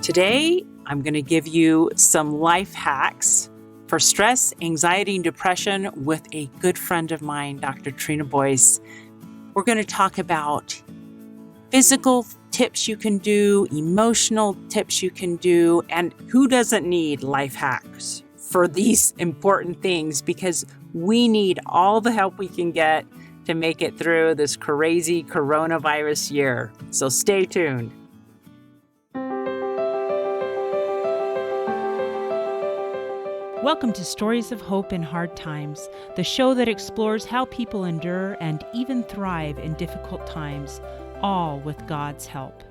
Today, I'm going to give you some life hacks for stress, anxiety, and depression with a good friend of mine, Dr. Trina Boice. We're going to talk about physical tips you can do, emotional tips you can do, and who doesn't need life hacks for these important things, because we need all the help we can get to make it through this crazy coronavirus year. So stay tuned. Welcome to Stories of Hope in Hard Times, the show that explores how people endure and even thrive in difficult times, all with God's help.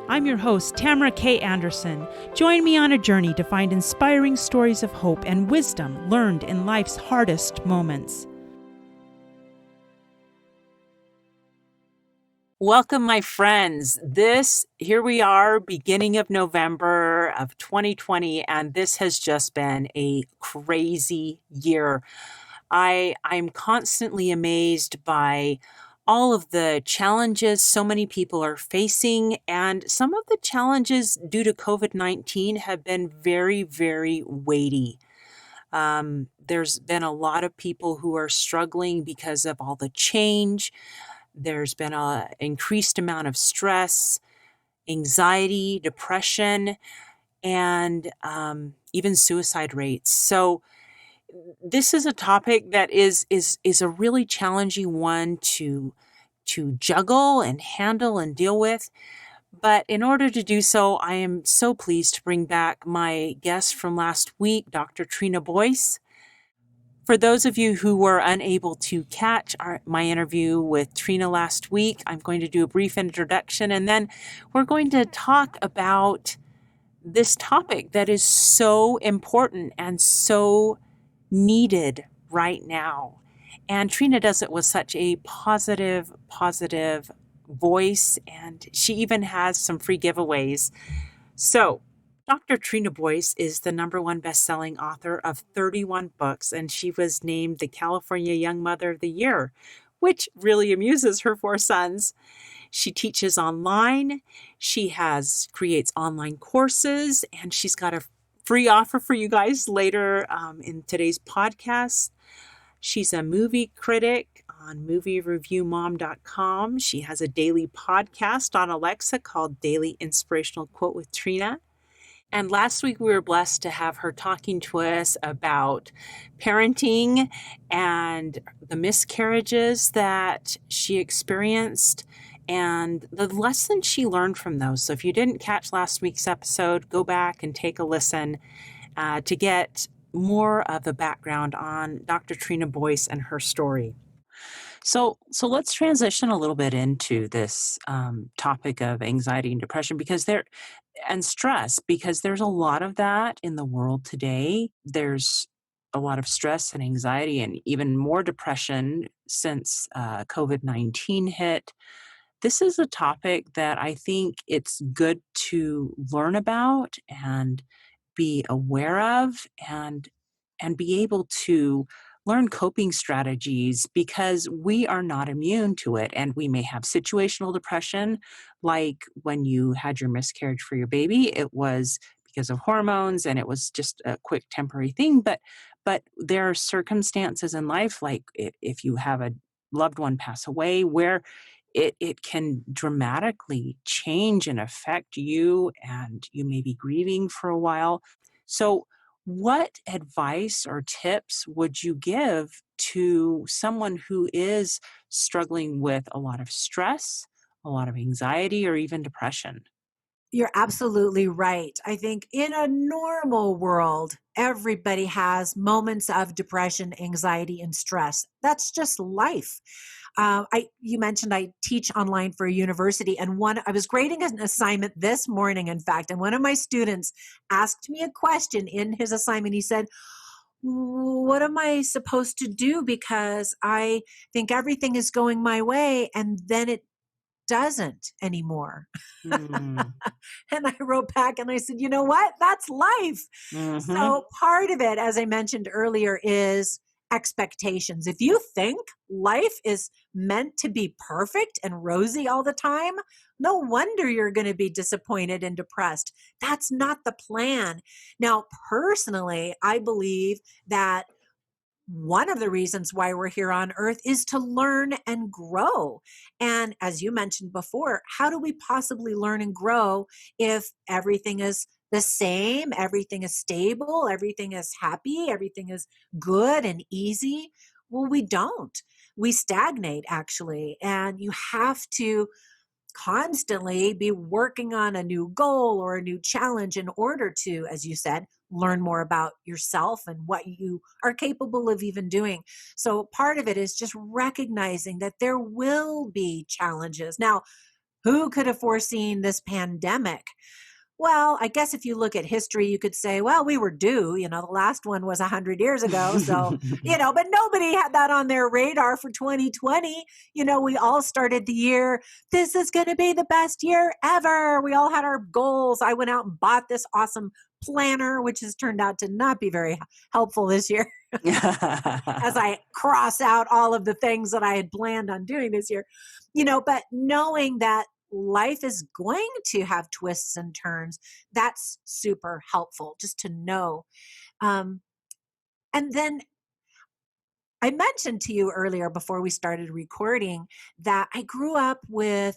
I'm your host, Tamara K. Anderson. Join me on a journey to find inspiring stories of hope and wisdom learned in life's hardest moments. Welcome, my friends. Here we are, beginning of November of 2020, and this has just been a crazy year. I'm constantly amazed by all of the challenges so many people are facing, and some of the challenges due to COVID-19 have been very, very weighty. There's been a lot of people who are struggling because of all the change. There's been an increased amount of stress, anxiety, depression, and even suicide rates. So this is a topic that is a really challenging one to juggle and handle and deal with. But in order to do so, I am so pleased to bring back my guest from last week, Dr. Trina Boice. For those of you who were unable to catch my interview with Trina last week, I'm going to do a brief introduction, and then we're going to talk about this topic that is so important and so needed right now. And Trina does it with such a positive voice, and she even has some free giveaways. So, Dr. Trina Boice is the #1 best-selling author of 31 books, and she was named the California Young Mother of the Year, which really amuses her 4 sons. She teaches online, she creates online courses, and she's got a free offer for you guys later in today's podcast. She's a movie critic on moviereviewmom.com. She has a daily podcast on Alexa called Daily Inspirational Quote with Trina. And last week, we were blessed to have her talking to us about parenting and the miscarriages that she experienced and the lessons she learned from those. So if you didn't catch last week's episode, go back and take a listen to get more of the background on Dr. Trina Boice and her story. So let's transition a little bit into this topic of anxiety and depression and stress, because there's a lot of that in the world today. There's a lot of stress and anxiety and even more depression since COVID-19 hit. This is a topic that I think it's good to learn about and be aware of and be able to learn coping strategies, because we are not immune to it. And we may have situational depression, like when you had your miscarriage for your baby. It was because of hormones and it was just a quick temporary thing. But there are circumstances in life, like if you have a loved one pass away, where it can dramatically change and affect you, and you may be grieving for a while. So what advice or tips would you give to someone who is struggling with a lot of stress, a lot of anxiety, or even depression? You're absolutely right. I think in a normal world, everybody has moments of depression, anxiety, and stress. That's just life. You mentioned I teach online for a university, and I was grading an assignment this morning, in fact, and one of my students asked me a question in his assignment. He said, "What am I supposed to do? Because I think everything is going my way, and then it doesn't anymore." Mm. And I wrote back and I said, you know what? That's life. Mm-hmm. So part of it, as I mentioned earlier, is expectations. If you think life is meant to be perfect and rosy all the time, no wonder you're going to be disappointed and depressed. That's not the plan. Now, personally, I believe that one of the reasons why we're here on earth is to learn and grow. And as you mentioned before, how do we possibly learn and grow if everything is the same, everything is stable, everything is happy, everything is good and easy? Well, we don't. We stagnate, actually. And you have to constantly be working on a new goal or a new challenge in order to, as you said, learn more about yourself and what you are capable of even doing. So part of it is just recognizing that there will be challenges. Now, who could have foreseen this pandemic? Well, I guess if you look at history, you could say, well, we were due. The last one was 100 years ago. So, but nobody had that on their radar for 2020. We all started the year, this is going to be the best year ever. We all had our goals. I went out and bought this awesome planner, which has turned out to not be very helpful this year as I cross out all of the things that I had planned on doing this year. But knowing that life is going to have twists and turns, that's super helpful just to know. And then I mentioned to you earlier before we started recording that I grew up with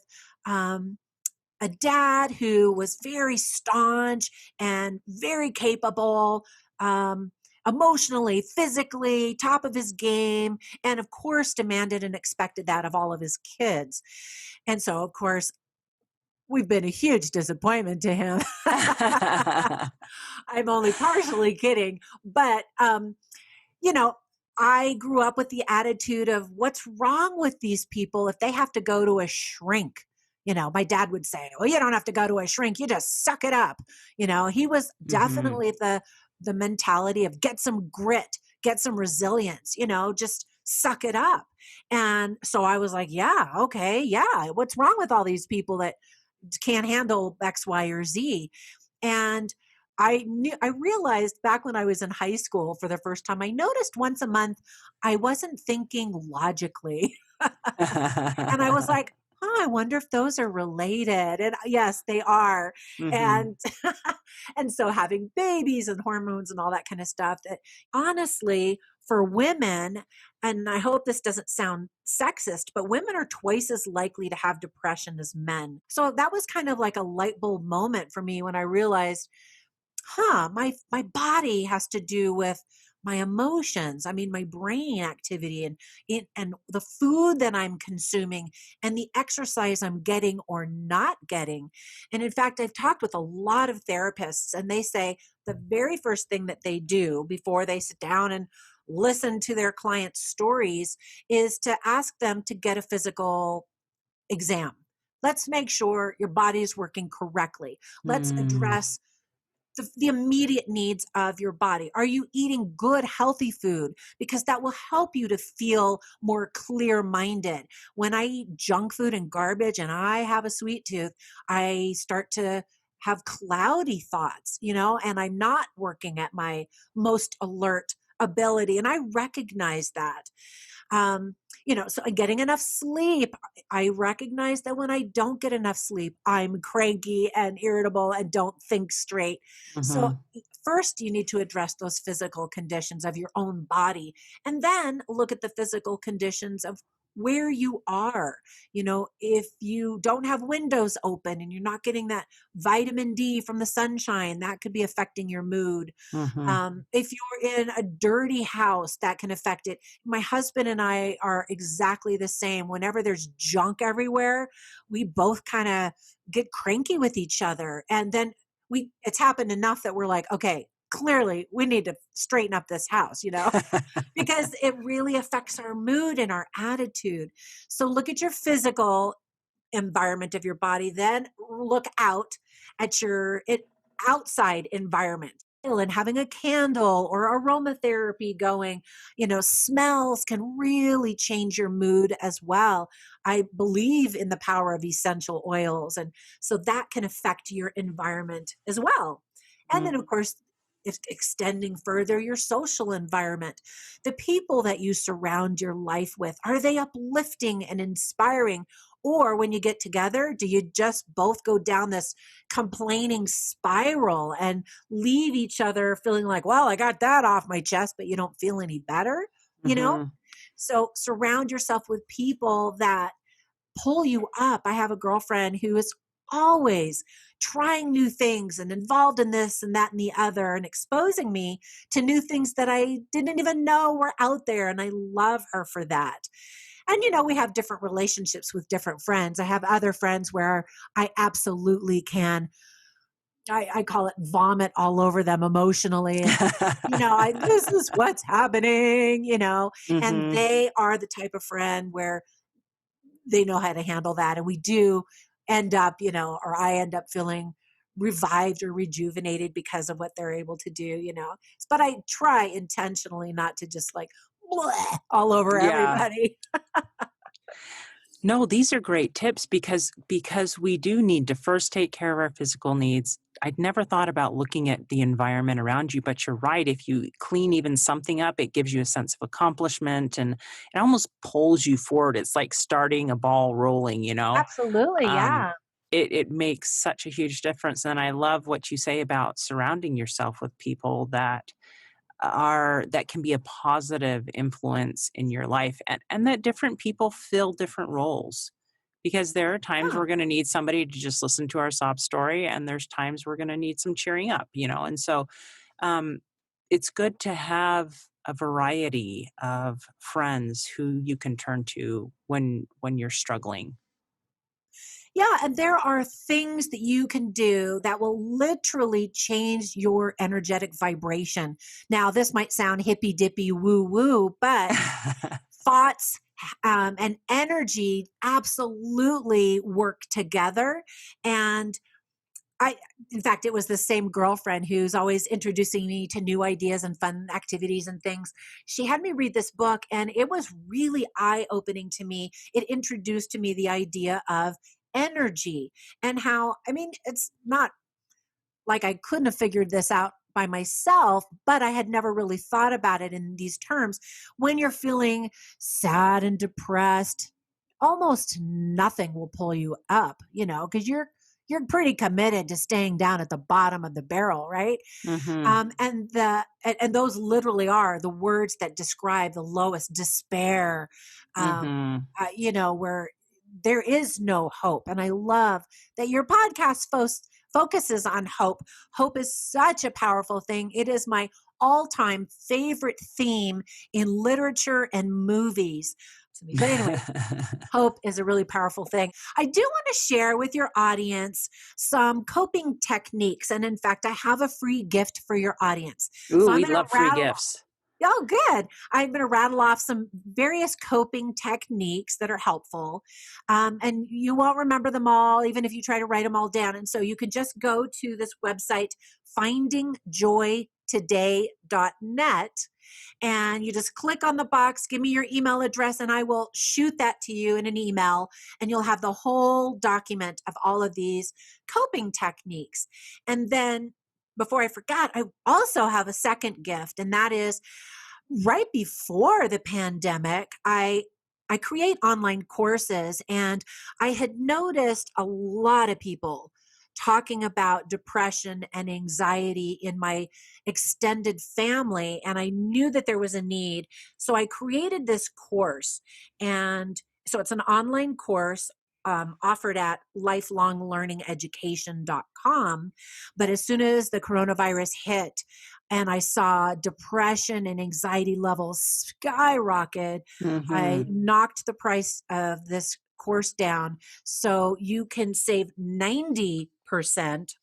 a dad who was very staunch and very capable, emotionally, physically, top of his game, and of course demanded and expected that of all of his kids. And so, of course, we've been a huge disappointment to him. I'm only partially kidding. But, I grew up with the attitude of what's wrong with these people if they have to go to a shrink? My dad would say, well, you don't have to go to a shrink. You just suck it up. He was definitely the mentality of get some grit, get some resilience, just suck it up. And so I was like, yeah, okay. Yeah. What's wrong with all these people that can't handle X, Y, or Z? And I realized back when I was in high school for the first time, I noticed once a month, I wasn't thinking logically. And I was like, I wonder if those are related. And yes, they are. And and so having babies and hormones and all that kind of stuff, that honestly, for women, and I hope this doesn't sound sexist, but women are twice as likely to have depression as men. So that was kind of like a light bulb moment for me when I realized, my body has to do with my emotions. I mean, my brain activity and the food that I'm consuming and the exercise I'm getting or not getting. And in fact, I've talked with a lot of therapists, and they say the very first thing that they do before they sit down and listen to their clients' stories is to ask them to get a physical exam. Let's make sure your body is working correctly. Let's address the immediate needs of your body. Are you eating good, healthy food? Because that will help you to feel more clear-minded. When I eat junk food and garbage and I have a sweet tooth, I start to have cloudy thoughts, and I'm not working at my most alert ability. And I recognize that. So getting enough sleep, I recognize that when I don't get enough sleep, I'm cranky and irritable and don't think straight. So first you need to address those physical conditions of your own body, and then look at the physical conditions of where you are. If you don't have windows open and you're not getting that vitamin D from the sunshine, that could be affecting your mood. If you're in a dirty house, that can affect it. My husband and I are exactly the same. Whenever there's junk everywhere, we both kind of get cranky with each other. And then it's happened enough that we're like, okay, clearly we need to straighten up this house, because it really affects our mood and our attitude. So look at your physical environment of your body, then look out at your outside environment. And having a candle or aromatherapy going, smells can really change your mood as well. I believe in the power of essential oils. And so that can affect your environment as well. And then, of course, it's extending further your social environment. The people that you surround your life with, are they uplifting and inspiring? Or when you get together, do you just both go down this complaining spiral and leave each other feeling like, well, I got that off my chest, but you don't feel any better, you know? Mm-hmm. So surround yourself with people that pull you up. I have a girlfriend who is always trying new things and involved in this and that and the other and exposing me to new things that I didn't even know were out there. And I love her for that. And, we have different relationships with different friends. I have other friends where I absolutely can, I call it vomit all over them emotionally. And, this is what's happening, and Mm-hmm. they are the type of friend where they know how to handle that. And we do end up, or I end up feeling revived or rejuvenated because of what they're able to do. But I try intentionally not to just like bleh, all over Yeah. everybody. No, these are great tips because we do need to first take care of our physical needs. I'd never thought about looking at the environment around you, but you're right. If you clean even something up, it gives you a sense of accomplishment and it almost pulls you forward. It's like starting a ball rolling. Absolutely. Um, Yeah. it makes such a huge difference. And I love what you say about surrounding yourself with people that can be a positive influence in your life, and that different people fill different roles, because there are times Yeah. we're going to need somebody to just listen to our sob story, and there's times we're going to need some cheering up. And so um, it's good to have a variety of friends who you can turn to when you're struggling. Yeah, and there are things that you can do that will literally change your energetic vibration. Now, this might sound hippy dippy woo woo, but thoughts and energy absolutely work together. And in fact, it was the same girlfriend who's always introducing me to new ideas and fun activities and things. She had me read this book, and it was really eye opening to me. It introduced to me the idea of energy and how, it's not like I couldn't have figured this out by myself, but I had never really thought about it in these terms. When you're feeling sad and depressed, almost nothing will pull you up, because you're pretty committed to staying down at the bottom of the barrel, right? Mm-hmm. And those literally are the words that describe the lowest despair, Mm-hmm. where there is no hope. And I love that your podcast focuses on hope. Hope is such a powerful thing. It is my all-time favorite theme in literature and movies. But anyway, hope is a really powerful thing. I do want to share with your audience some coping techniques. And in fact, I have a free gift for your audience. Ooh, So I'm we going to love free rattle. gifts. Oh, good. I'm going to rattle off some various coping techniques that are helpful. And you won't remember them all, even if you try to write them all down. And so you can just go to this website, findingjoytoday.net, and you just click on the box, give me your email address, and I will shoot that to you in an email. And you'll have the whole document of all of these coping techniques. And then before I forgot, I also have a second gift, and that is right before the pandemic, I create online courses, and I had noticed a lot of people talking about depression and anxiety in my extended family, and I knew that there was a need. So I created this course, and so it's an online course offered at lifelonglearningeducation.com. But as soon as the coronavirus hit, and I saw depression and anxiety levels skyrocket, I Mm-hmm. knocked the price of this course down so you can save 90%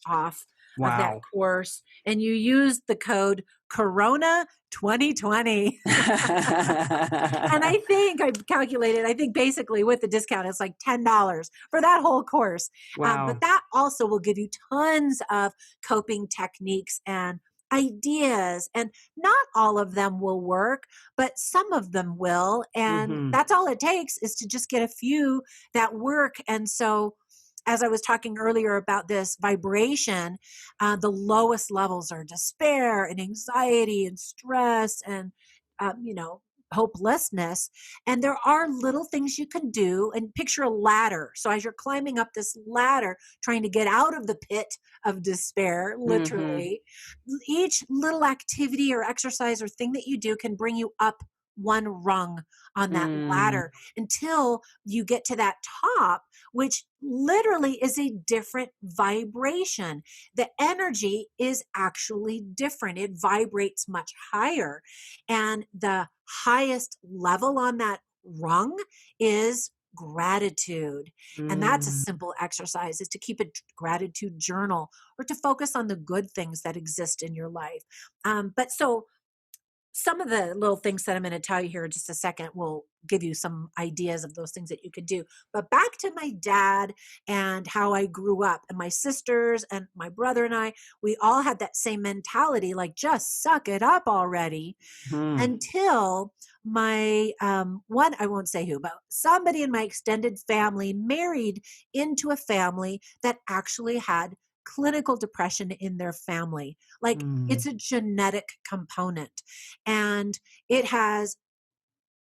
off of that Wow. course, and you use the code Corona 2020. And I think I calculated, I think basically with the discount, it's like $10 for that whole course. But Wow. that also will give you tons of coping techniques and ideas. And not all of them will work, but some of them will. And Mm-hmm. that's all it takes, is to just get a few that work. And so as I was talking earlier about this vibration, the lowest levels are despair and anxiety and stress and, hopelessness. And there are little things you can do, and picture a ladder. So as you're climbing up this ladder, trying to get out of the pit of despair, Mm-hmm. literally, each little activity or exercise or thing that you do can bring you up one rung on that Mm, ladder until you get to that top, which literally is a different vibration. The energy is actually different. It vibrates much higher. And the highest level on that rung is gratitude. And that's a mm, simple exercise, is to keep a gratitude journal or to focus on the good things that exist in your life. But so some of the little things that I'm going to tell you here in just a second will give you some ideas of those things that you could do. But back to my dad and how I grew up, and my sisters and my brother and I, we all had that same mentality, like, just suck it up already, mm, until my one, I won't say who, but somebody in my extended family married into a family that actually had clinical depression in their family. Like, mm. it's a genetic component, and it has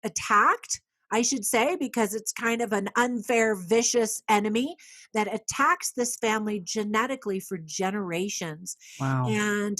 attacked, I should say, because it's kind of an unfair, vicious enemy that attacks this family genetically for generations. Wow. And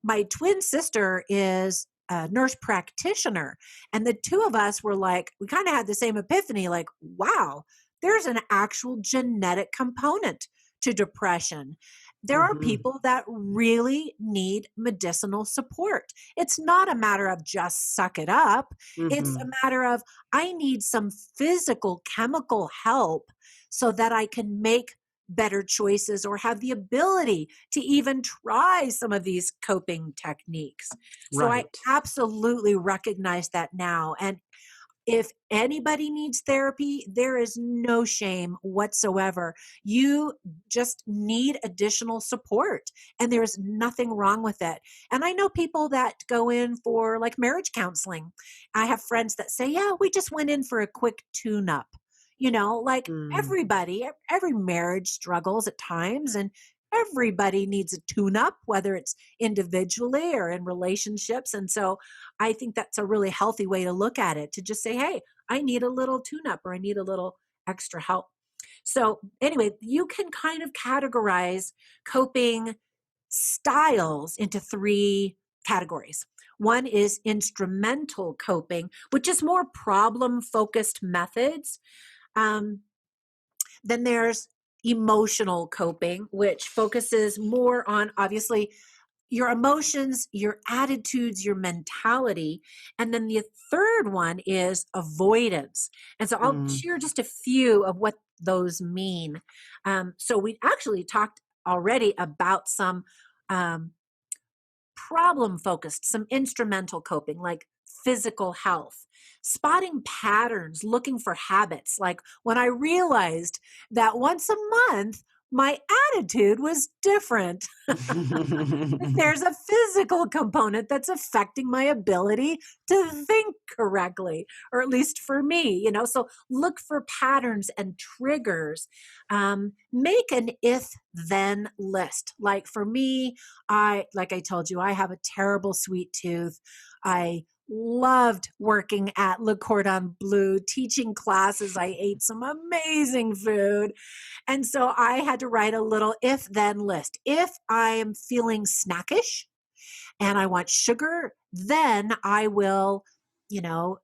my twin sister is a nurse practitioner. And the two of us were like, we kind of had the same epiphany, like, wow, there's an actual genetic component to depression. There are Mm-hmm. people that really need medicinal support. It's not a matter of just suck it up. It's a Mm-hmm. matter of, I need some physical, chemical help so that I can make better choices or have the ability to even try some of these coping techniques. So I Right. absolutely recognize that now. And if anybody needs therapy, there is no shame whatsoever. You just need additional support, and there's nothing wrong with it. And I know people that go in for like marriage counseling. I have friends that say, yeah, we just went in for a quick tune up. Like Mm, everybody, every marriage struggles at times, and everybody needs a tune up, whether it's individually or in relationships. And so I think that's a really healthy way to look at it, to just say, hey, I need a little tune up, or I need a little extra help. So, anyway, you can kind of categorize coping styles into three categories. One is instrumental coping, which is more problem focused methods. Um, then there's emotional coping, which focuses more on, obviously, your emotions, your attitudes, your mentality. And then the third one is avoidance. And so I'll mm, share just a few of what those mean. So we actually talked already about some um, problem focused, some instrumental coping, like physical health, spotting patterns, looking for habits. Like when I realized that once a month, my attitude was different. There's a physical component that's affecting my ability to think correctly, or at least for me. So look for patterns and triggers. Make an if then list. Like for me, like I told you, I have a terrible sweet tooth. I loved working at Le Cordon Bleu, teaching classes. I ate some amazing food. And so I had to write a little if then list. If I am feeling snackish and I want sugar, then I will, you know,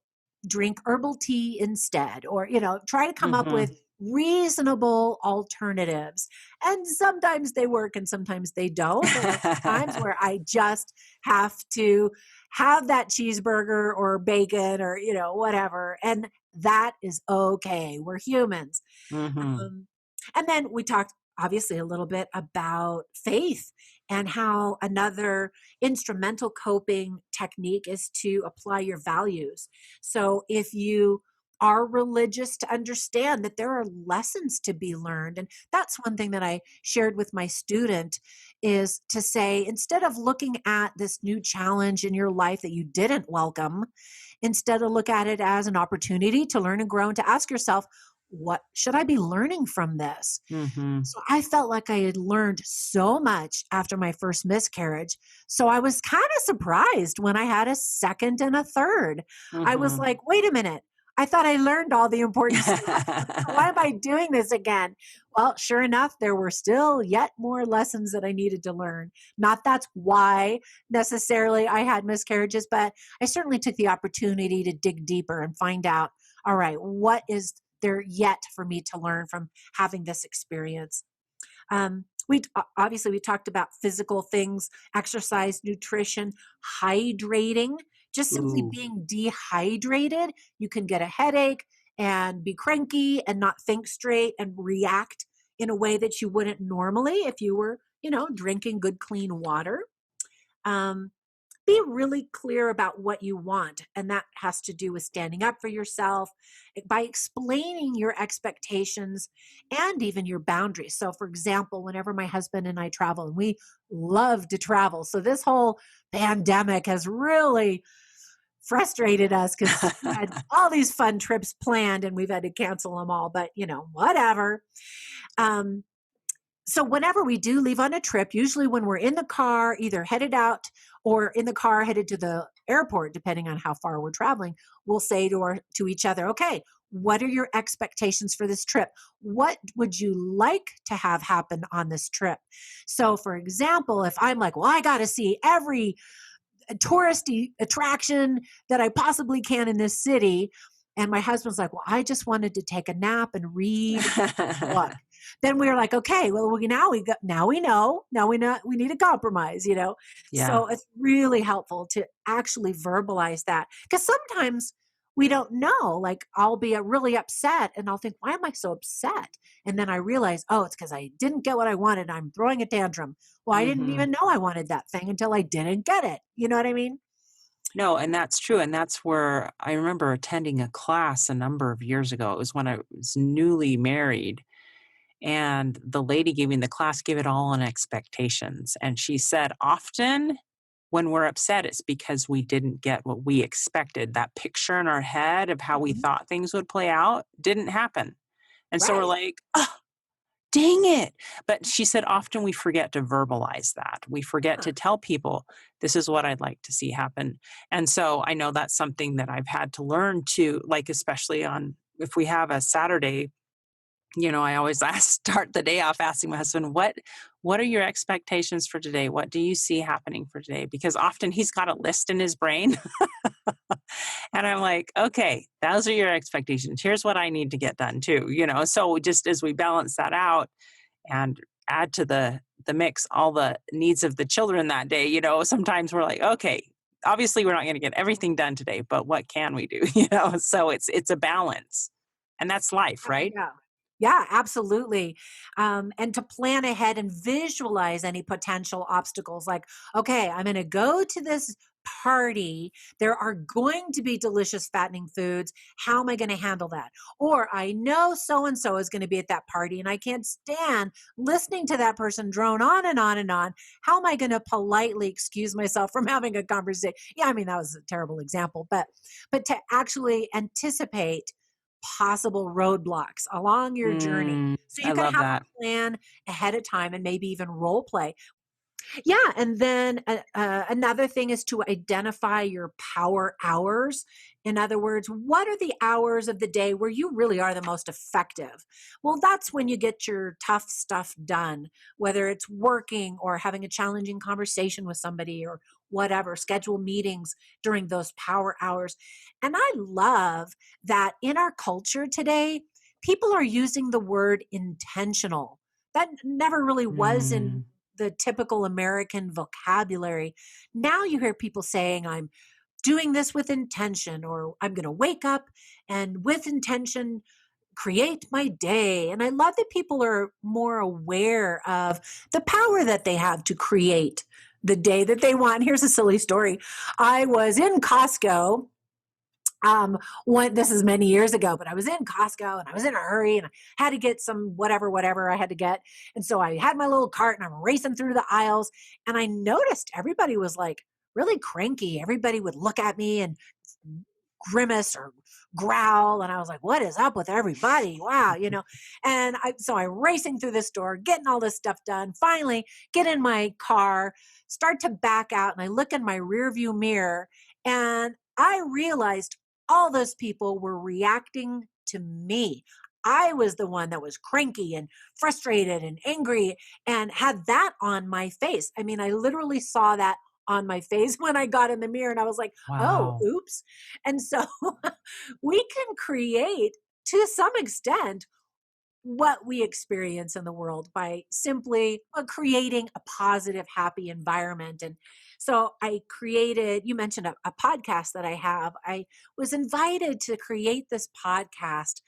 drink herbal tea instead, or, try to come up with mm-hmm. reasonable alternatives. And sometimes they work and sometimes they don't. There are times where I just have to have that cheeseburger or bacon or, whatever. And that is okay. We're humans. Mm-hmm. Um, and then we talked obviously a little bit about faith, and how another instrumental coping technique is to apply your values. So if you are religious, to understand that there are lessons to be learned. And that's one thing that I shared with my student, is to say, instead of looking at this new challenge in your life that you didn't welcome, instead of look at it as an opportunity to learn and grow, and to ask yourself, what should I be learning from this? Mm-hmm. So I felt like I had learned so much after my first miscarriage. So I was kind of surprised when I had a second and a third. I was Mm-hmm. like, wait a minute. I thought I learned all the important stuff. Why am I doing this again? Well, sure enough, there were still yet more lessons that I needed to learn. Not that's why necessarily I had miscarriages, but I certainly took the opportunity to dig deeper and find out, all right, what is there yet for me to learn from having this experience? We obviously we talked about physical things, exercise, nutrition, hydrating. Just simply Ooh. being dehydrated, you can get a headache and be cranky and not think straight and react in a way that you wouldn't normally if you were, drinking good clean water. Um, be really clear about what you want. And that has to do with standing up for yourself by explaining your expectations and even your boundaries. So, for example, whenever my husband and I travel, and we love to travel. So, this whole pandemic has really frustrated us because we had all these fun trips planned and we've had to cancel them all, but whatever. Um, so whenever we do leave on a trip, usually when we're in the car, either headed out or in the car headed to the airport, depending on how far we're traveling, we'll say to each other, okay, what are your expectations for this trip? What would you like to have happen on this trip? So for example, if I'm like, well, I got to see every touristy attraction that I possibly can in this city, and my husband's like, well, I just wanted to take a nap and read a book. Then we were like, okay, well, now we know, we need a compromise. Yeah. So it's really helpful to actually verbalize that because sometimes we don't know. Like I'll be really upset, and I'll think, why am I so upset? And then I realize, oh, it's because I didn't get what I wanted. I'm throwing a tantrum. Well, I didn't Mm-hmm. even know I wanted that thing until I didn't get it. You know what I mean? No, and that's true. And that's where I remember attending a class a number of years ago. It was when I was newly married. And the lady giving the class gave it all on expectations. And she said, often when we're upset, it's because we didn't get what we expected. That picture in our head of how we Mhm. thought things would play out didn't happen. And so we're Right. like, oh, dang it. But she said, often we forget to verbalize that. We forget Huh. to tell people, this is what I'd like to see happen. And so I know that's something that I've had to learn to, like, especially on if we have a Saturday, I always start the day off asking my husband, what are your expectations for today? What do you see happening for today? Because often he's got a list in his brain. And I'm like, okay, those are your expectations. Here's what I need to get done too. So just as we balance that out and add to the mix all the needs of the children that day, sometimes we're like, okay, obviously we're not going to get everything done today, but what can we do? So it's a balance. And that's life, right? Yeah. Yeah, absolutely. And to plan ahead and visualize any potential obstacles like, okay, I'm going to go to this party. There are going to be delicious, fattening foods. How am I going to handle that? Or I know so and so is going to be at that party and I can't stand listening to that person drone on and on and on. How am I going to politely excuse myself from having a conversation? Yeah, I mean, that was a terrible example, but to actually anticipate possible roadblocks along your journey. So I you can love have that. a plan ahead of time and maybe even role play. Yeah, and then another thing is to identify your power hours. In other words, what are the hours of the day where you really are the most effective? Well, that's when you get your tough stuff done, whether it's working or having a challenging conversation with somebody or whatever, schedule meetings during those power hours. And I love that in our culture today, people are using the word intentional. That never really was in Mm, the typical American vocabulary. Now you hear people saying, I'm doing this with intention, or I'm going to wake up and with intention create my day. And I love that people are more aware of the power that they have to create the day that they want. Here's a silly story. I was in Costco when this is many years ago, but I was in Costco and I was in a hurry and I had to get some whatever I had to get. And so I had my little cart and I'm racing through the aisles and I noticed everybody was like really cranky. Everybody would look at me and grimace or growl. And I was like, what is up with everybody? Wow. And so I'm racing through the store, getting all this stuff done, finally get in my car, start to back out. And I look in my rear view mirror and I realized all those people were reacting to me. I was the one that was cranky and frustrated and angry and had that on my face. I mean, I literally saw that on my face when I got in the mirror and I was like, oh, Wow. oops. And so we can create to some extent what we experience in the world by simply creating a positive, happy environment. And so I created, you mentioned a podcast that I have. I was invited to create this podcast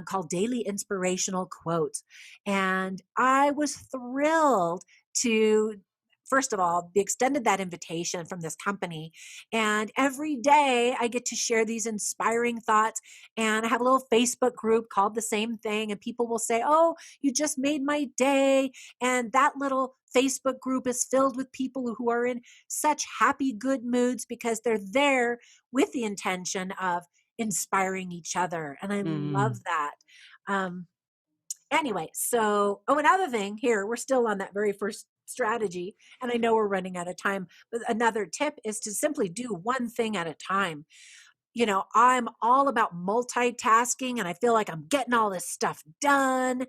called Daily Inspirational Quotes. And I was thrilled to, first of all, be extended that invitation from this company. And every day I get to share these inspiring thoughts. And I have a little Facebook group called the same thing. And people will say, oh, you just made my day. And that little Facebook group is filled with people who are in such happy, good moods because they're there with the intention of inspiring each other. And I love that. Anyway, so, another thing here, we're still on that very first strategy, and I know we're running out of time, but another tip is to simply do one thing at a time. I'm all about multitasking and I feel like I'm getting all this stuff done.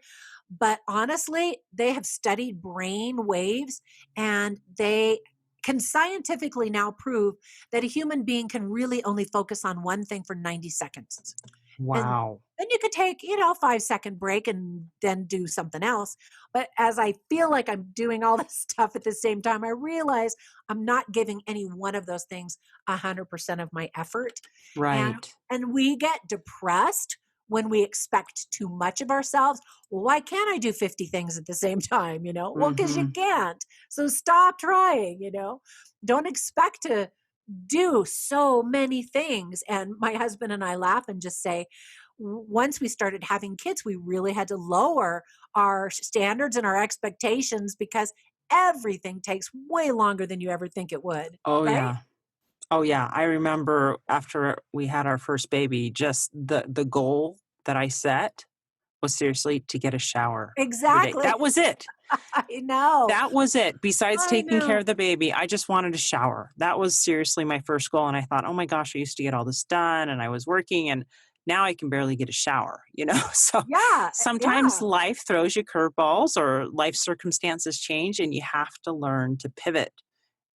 But honestly, they have studied brain waves and they can scientifically now prove that a human being can really only focus on one thing for 90 seconds. And Wow. then you could take, 5-second break and then do something else. But as I feel like I'm doing all this stuff at the same time, I realize I'm not giving any one of those things 100% of my effort. Right. And we get depressed when we expect too much of ourselves. Well, why can't I do 50 things at the same time? Well, because you can't. So stop trying, Don't expect to do so many things. And my husband and I laugh and just say, once we started having kids, we really had to lower our standards and our expectations because everything takes way longer than you ever think it would. Oh, Right? yeah. Oh, yeah. I remember after we had our first baby, just the goal that I set was seriously to get a shower every day. Exactly. That was it. I know. That was it. Besides I taking care know. of the baby, I just wanted a shower. That was seriously my first goal. And I thought, oh my gosh, I used to get all this done and I was working and now I can barely get a shower, So Yeah. sometimes Yeah. life throws you curveballs or life circumstances change and you have to learn to pivot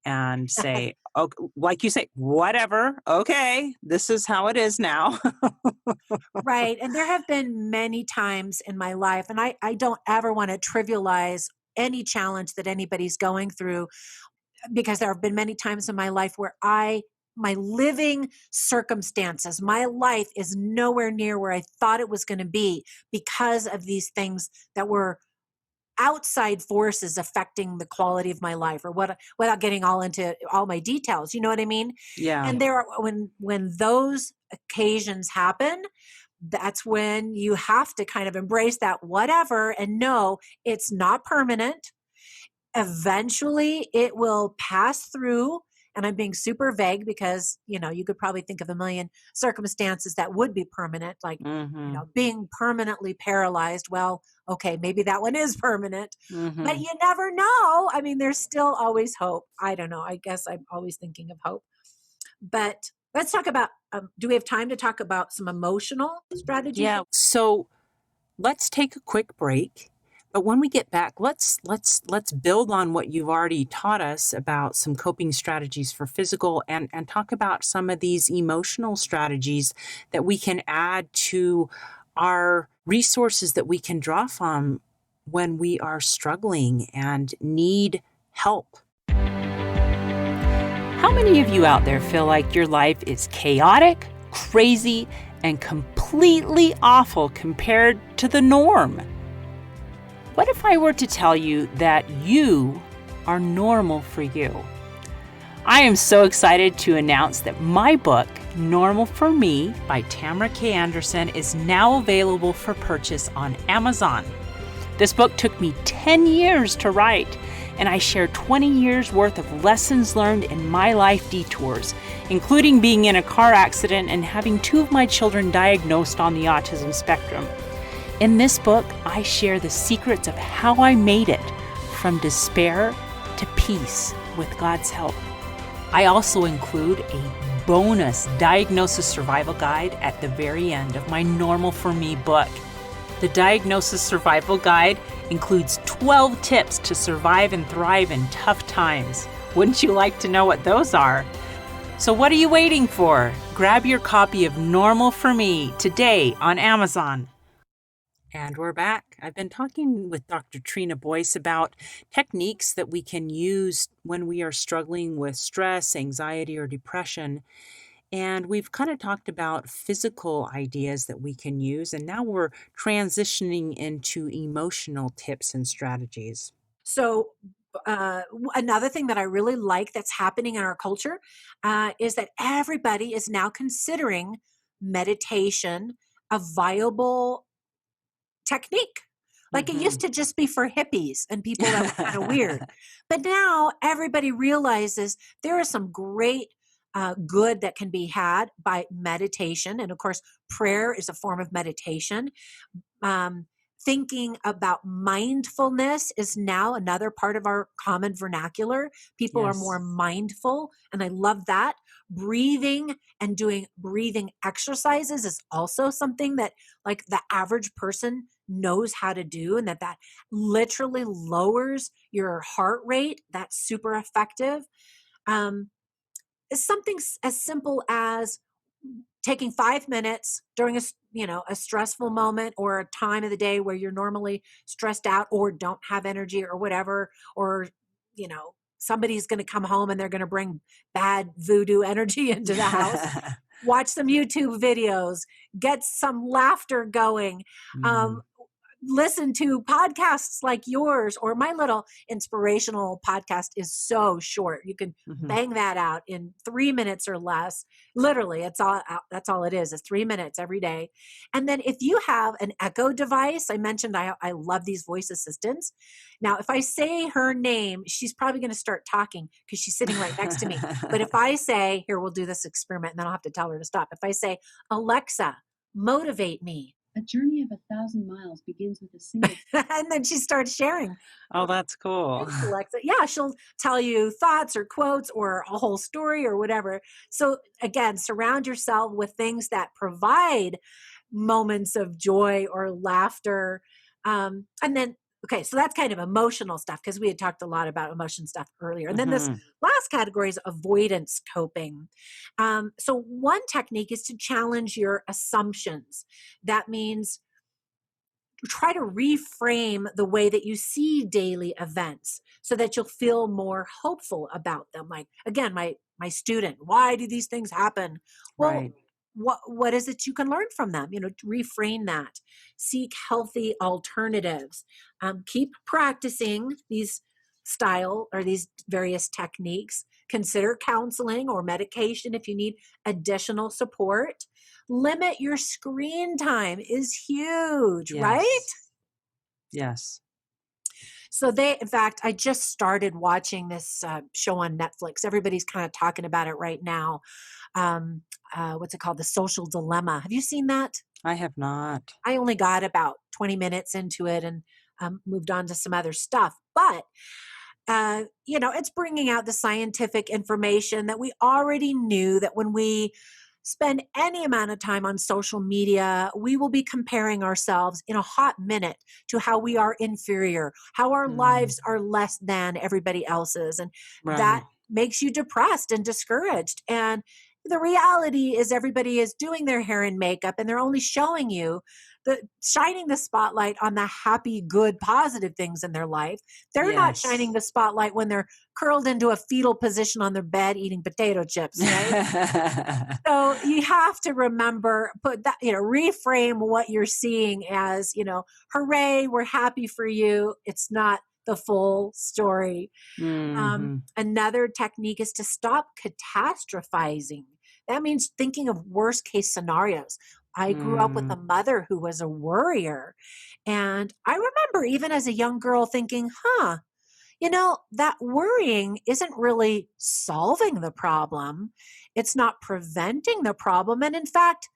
and say, oh, like you say, whatever. Okay, this is how it is now. Right. And there have been many times in my life, and I don't ever want to trivialize any challenge that anybody's going through, because there have been many times in my life where my living circumstances, my life is nowhere near where I thought it was going to be because of these things that were outside forces affecting the quality of my life, or what, without getting all into all my details. You know what I mean? Yeah. And there are, when those occasions happen, that's when you have to kind of embrace that whatever and know it's not permanent. Eventually it will pass through. And I'm being super vague because, you could probably think of a million circumstances that would be permanent, like, being permanently paralyzed. Well, okay, maybe that one is permanent, but you never know. I mean, there's still always hope. I don't know. I guess I'm always thinking of hope. But let's talk about, do we have time to talk about some emotional strategies? Yeah. So let's take a quick break. But when we get back, let's build on what you've already taught us about some coping strategies for physical and talk about some of these emotional strategies that we can add to our resources that we can draw from when we are struggling and need help. How many of you out there feel like your life is chaotic, crazy, and completely awful compared to the norm? What if I were to tell you that you are normal for you? I am so excited to announce that my book, Normal for Me by Tamara K. Anderson, is now available for purchase on Amazon. This book took me 10 years to write, and I share 20 years worth of lessons learned in my life detours, including being in a car accident and having 2 of my children diagnosed on the autism spectrum. In this book, I share the secrets of how I made it from despair to peace with God's help. I also include a bonus diagnosis survival guide at the very end of my Normal for Me book. The Diagnosis Survival Guide includes 12 tips to survive and thrive in tough times. Wouldn't you like to know what those are? So what are you waiting for? Grab your copy of Normal for Me today on Amazon. And we're back. I've been talking with Dr. Trina Boice about techniques that we can use when we are struggling with stress, anxiety, or depression. And we've kind of talked about physical ideas that we can use. And now we're transitioning into emotional tips and strategies. So, another thing that I really like that's happening in our culture is that everybody is now considering meditation a viable technique. Like it used to just be for hippies and people that were kind of weird. But now everybody realizes there is some great good that can be had by meditation. And of course, prayer is a form of meditation. Um, Thinking about mindfulness is now another part of our common vernacular. People are more Yes. mindful, and I love that. Breathing and doing breathing exercises is also something that like the average person knows how to do, and that literally lowers your heart rate. That's super effective. Um, it's something as simple as taking 5 minutes during a stressful moment or a time of the day where you're normally stressed out or don't have energy or whatever, or somebody's going to come home and they're going to bring bad voodoo energy into the house. Watch some YouTube videos, get some laughter going. Listen to podcasts like yours, or my little inspirational podcast is so short. You can bang that out in 3 minutes or less. Literally, that's all it is 3 minutes every day. And then if you have an Echo device, I mentioned I love these voice assistants. Now, if I say her name, she's probably going to start talking because she's sitting right next to me. But if I say, here, we'll do this experiment, and then I'll have to tell her to stop. If I say, Alexa, motivate me. A journey of 1,000 miles begins with a single. And then she starts sharing. Oh, that's cool. Thanks, Alexa. Yeah, she'll tell you thoughts or quotes or a whole story or whatever. So again, surround yourself with things that provide moments of joy or laughter. And then, okay, so that's kind of emotional stuff because we had talked a lot about emotion stuff earlier. And then this last category is avoidance coping. So one technique is to challenge your assumptions. That means try to reframe the way that you see daily events so that you'll feel more hopeful about them. Like, again, my student, why do these things happen? Well, Right. what is it you can learn from them? Reframe that. Seek healthy alternatives. Keep practicing these these various techniques. Consider counseling or medication if you need additional support. Limit your screen time is huge, right? Yes. So in fact, I just started watching this show on Netflix. Everybody's kind of talking about it right now. What's it called? The Social Dilemma. Have you seen that? I have not. I only got about 20 minutes into it and moved on to some other stuff. But it's bringing out the scientific information that we already knew, that when we spend any amount of time on social media, we will be comparing ourselves in a hot minute to how we are inferior, how our lives are less than everybody else's. And that makes you depressed and discouraged. And the reality is everybody is doing their hair and makeup, and they're only showing you shining the spotlight on the happy, good, positive things in their life. They're not shining the spotlight when they're curled into a fetal position on their bed eating potato chips, right? So you have to remember, reframe what you're seeing as, hooray, we're happy for you. It's not the full story. Another technique is to stop catastrophizing. That means thinking of worst case scenarios. I grew up with a mother who was a worrier. And I remember even as a young girl thinking, that worrying isn't really solving the problem. It's not preventing the problem. And in fact,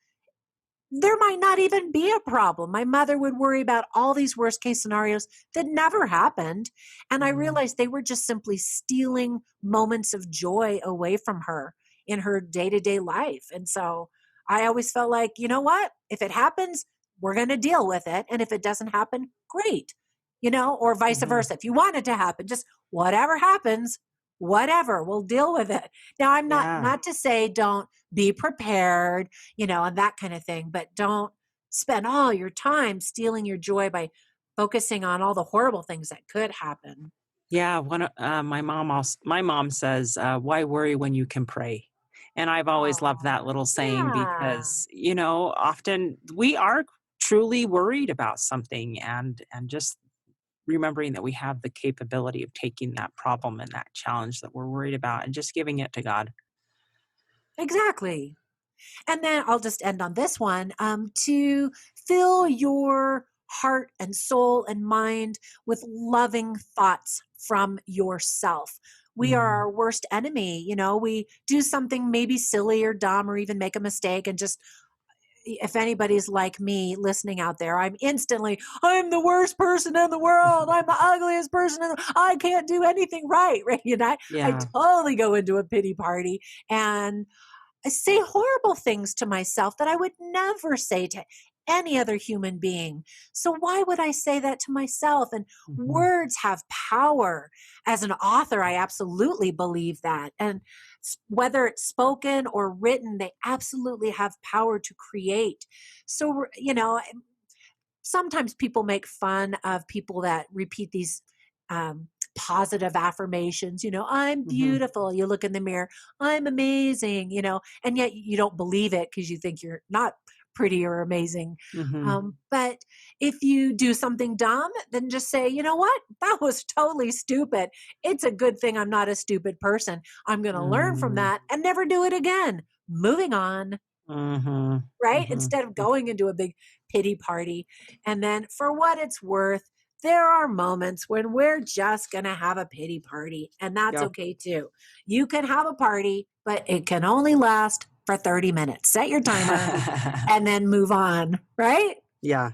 there might not even be a problem. My mother would worry about all these worst case scenarios that never happened. And I realized they were just simply stealing moments of joy away from her in her day to day life. And so I always felt like, you know what? If it happens, we're going to deal with it. And if it doesn't happen, great, or vice versa. If you want it to happen, just whatever happens, whatever, we'll deal with it. Now, I'm not to say don't be prepared, and that kind of thing, but don't spend all your time stealing your joy by focusing on all the horrible things that could happen. Yeah, my mom says, "Why worry when you can pray?" And I've always loved that Oh, little saying yeah, because, often we are truly worried about something, and just remembering that we have the capability of taking that problem and that challenge that we're worried about and just giving it to God. exactly. And then I'll just end on this one, to fill your heart and soul and mind with loving thoughts from yourself. We are Mm, our worst enemy. We do something maybe silly or dumb or even make a mistake and just, if anybody's like me listening out there, I'm the worst person in the world. I'm the ugliest person. I can't do anything right. Right. I yeah. totally go into a pity party and I say horrible things to myself that I would never say to any other human being. So why would I say that to myself? And Mhm. words have power. As an author, I absolutely believe that. And whether it's spoken or written, they absolutely have power to create. So, sometimes people make fun of people that repeat these positive affirmations. I'm Mhm. beautiful. You look in the mirror, I'm amazing, and yet you don't believe it because you think you're not pretty or amazing. Mhm. But if you do something dumb, then just say, you know what? That was totally stupid. It's a good thing I'm not a stupid person. I'm going to learn from Mm. that and never do it again. Moving on, Mhm. right? Mhm. Instead of going into a big pity party. And then for what it's worth, there are moments when we're just going to have a pity party, and that's Yep. okay too. You can have a party, but it can only last for 30 minutes. Set your timer and then move on, right? Yeah,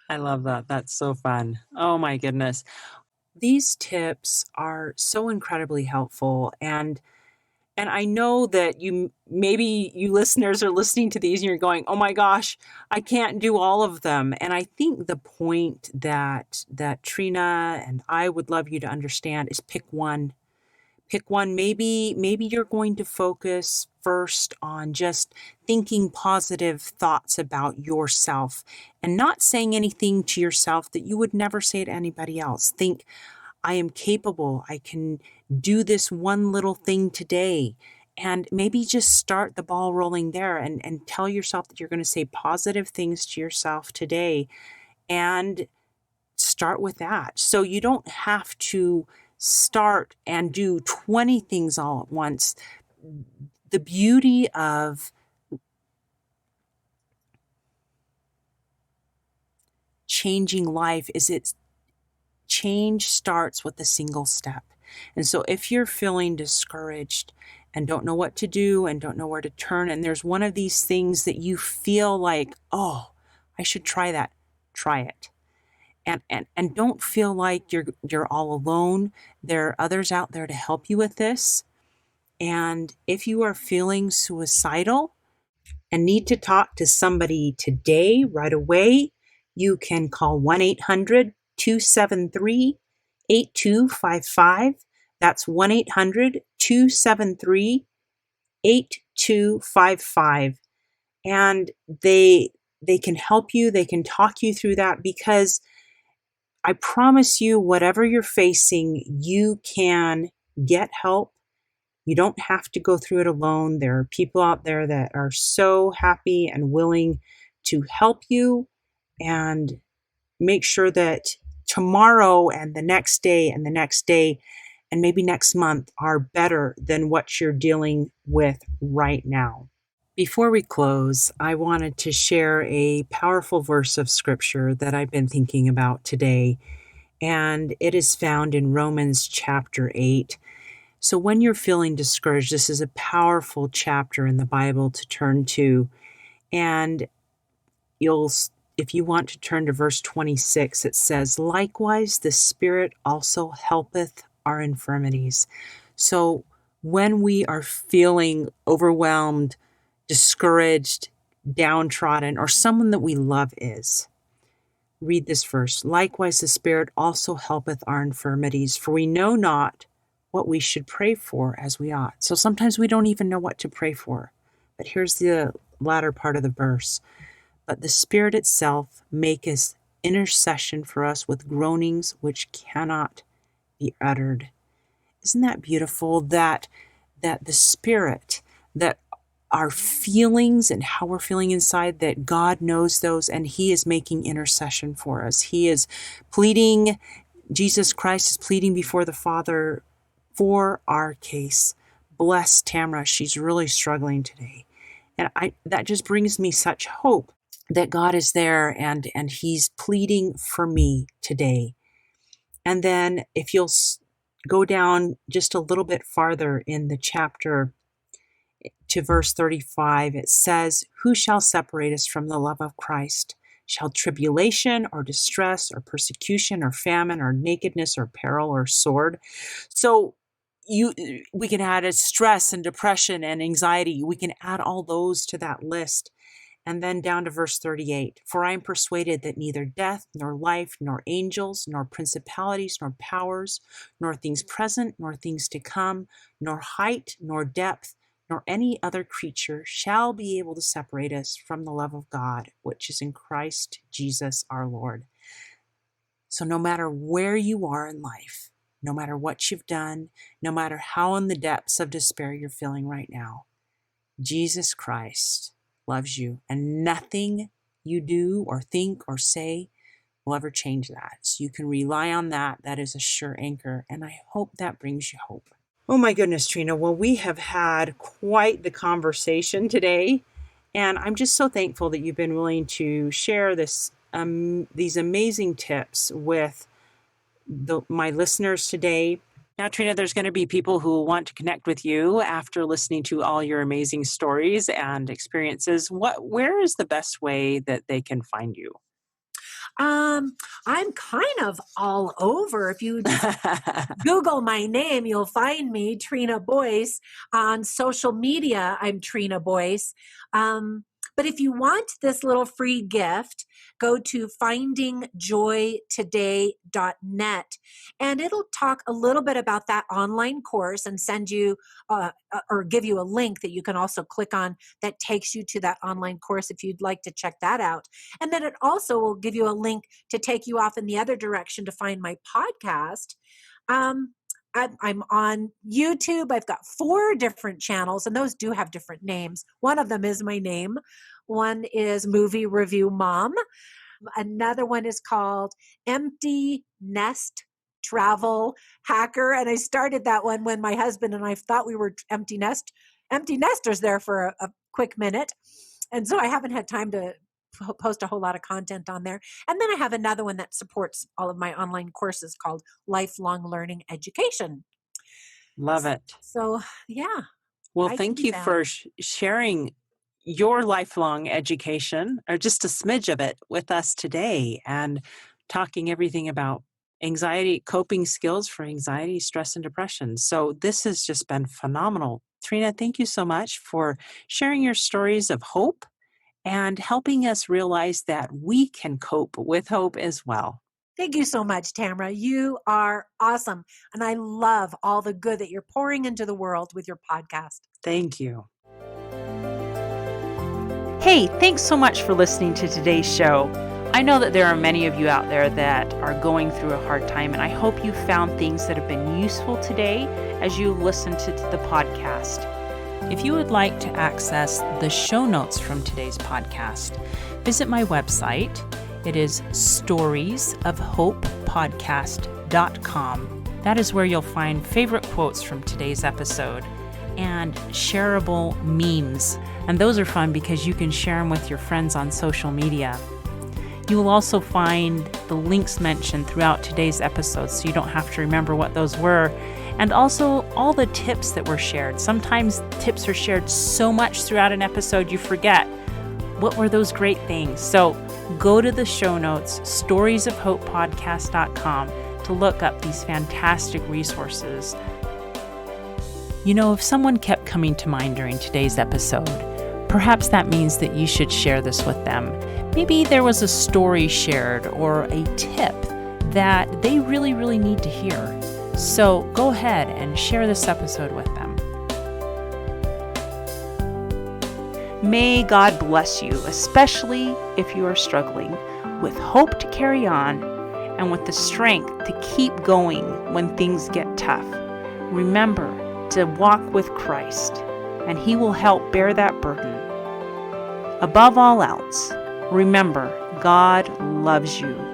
I love that. That's so fun. Oh my goodness. These tips are so incredibly helpful, and I know that maybe you listeners are listening to these and you're going, "Oh my gosh, I can't do all of them." And I think the point that Trina and I would love you to understand is pick one. Pick one. Maybe you're going to focus first on just thinking positive thoughts about yourself and not saying anything to yourself that you would never say to anybody else. Think, I am capable. I can do this one little thing today. And maybe just start the ball rolling there and tell yourself that you're going to say positive things to yourself today and start with that. So you don't have to start and do 20 things all at once. The beauty of changing life is it's change starts with a single step. And so if you're feeling discouraged and don't know what to do and don't know where to turn, and there's one of these things that you feel like, oh, I should try that, try it. And don't feel like you're all alone. There are others out there to help you with this. And if you are feeling suicidal and need to talk to somebody today, right away, you can call 1 800 273 8255. That's 1 800 273 8255. And they can help you, they can talk you through that because I promise you, whatever you're facing, you can get help. You don't have to go through it alone. There are people out there that are so happy and willing to help you and make sure that tomorrow and the next day and the next day and maybe next month are better than what you're dealing with right now. Before we close, I wanted to share a powerful verse of scripture that I've been thinking about today. and it is found in Romans chapter 8. So when you're feeling discouraged, this is a powerful chapter in the Bible to turn to. And if you want to turn to verse 26, it says, "Likewise, the Spirit also helpeth our infirmities." So when we are feeling overwhelmed, discouraged, downtrodden, or someone that we love is, read this verse. "Likewise, the Spirit also helpeth our infirmities, for we know not what we should pray for as we ought." So sometimes we don't even know what to pray for. But here's the latter part of the verse. "But the Spirit itself maketh intercession for us with groanings which cannot be uttered." Isn't that beautiful that the Spirit, that our feelings and how we're feeling inside, that God knows those and He is making intercession for us. He is pleading, Jesus Christ is pleading before the Father for our case. Bless Tamara. She's really struggling today. And that just brings me such hope that God is there and He's pleading for me today. And then if you'll go down just a little bit farther in the chapter to verse 35, it says, "Who shall separate us from the love of Christ? Shall tribulation or distress or persecution or famine or nakedness or peril or sword?" So we can add stress and depression and anxiety. We can add all those to that list. And then down to verse 38, "For I am persuaded that neither death, nor life, nor angels, nor principalities, nor powers, nor things present, nor things to come, nor height, nor depth, nor any other creature shall be able to separate us from the love of God, which is in Christ Jesus our Lord." So no matter where you are in life, no matter what you've done, no matter how in the depths of despair you're feeling right now, Jesus Christ loves you, and nothing you do or think or say will ever change that. So you can rely on that. That is a sure anchor, and I hope that brings you hope. Oh my goodness, Trina. Well, we have had quite the conversation today, and I'm just so thankful that you've been willing to share these amazing tips with my listeners today. Now, Trina, there's going to be people who want to connect with you after listening to all your amazing stories and experiences. Where is the best way that they can find you? I'm kind of all over. If you just Google my name, you'll find me, Trina Boice. On social media, I'm Trina Boice. But if you want this little free gift, go to findingjoytoday.net, and it'll talk a little bit about that online course and send you or give you a link that you can also click on that takes you to that online course if you'd like to check that out. And then it also will give you a link to take you off in the other direction to find my podcast. I'm on YouTube. I've got 4 different channels, and those do have different names. One of them is my name. One is Movie Review Mom. Another one is called Empty Nest Travel Hacker. And I started that one when my husband and I thought we were empty nesters there for a quick minute. And so I haven't had time to post a whole lot of content on there. And then I have another one that supports all of my online courses called Lifelong Learning Education. Love it. So, yeah. Well, thank you for sharing your lifelong education, or just a smidge of it, with us today, and talking everything about anxiety, coping skills for anxiety, stress, and depression. So this has just been phenomenal. Trina, thank you so much for sharing your stories of hope and helping us realize that we can cope with hope as well. Thank you so much, Tamara. You are awesome. And I love all the good that you're pouring into the world with your podcast. Thank you. Hey, thanks so much for listening to today's show. I know that there are many of you out there that are going through a hard time, and I hope you found things that have been useful today as you listen to the podcast. If you would like to access the show notes from today's podcast, visit my website. It is storiesofhopepodcast.com. That is where you'll find favorite quotes from today's episode and shareable memes. And those are fun because you can share them with your friends on social media. You will also find the links mentioned throughout today's episode so you don't have to remember what those were. And also all the tips that were shared. Sometimes tips are shared so much throughout an episode you forget. What were those great things? So go to the show notes, storiesofhopepodcast.com, to look up these fantastic resources. You know, if someone kept coming to mind during today's episode, perhaps that means that you should share this with them. Maybe there was a story shared or a tip that they really, really need to hear. So go ahead and share this episode with them. May God bless you, especially if you are struggling, with hope to carry on and with the strength to keep going when things get tough. Remember to walk with Christ, and He will help bear that burden. Above all else, remember, God loves you.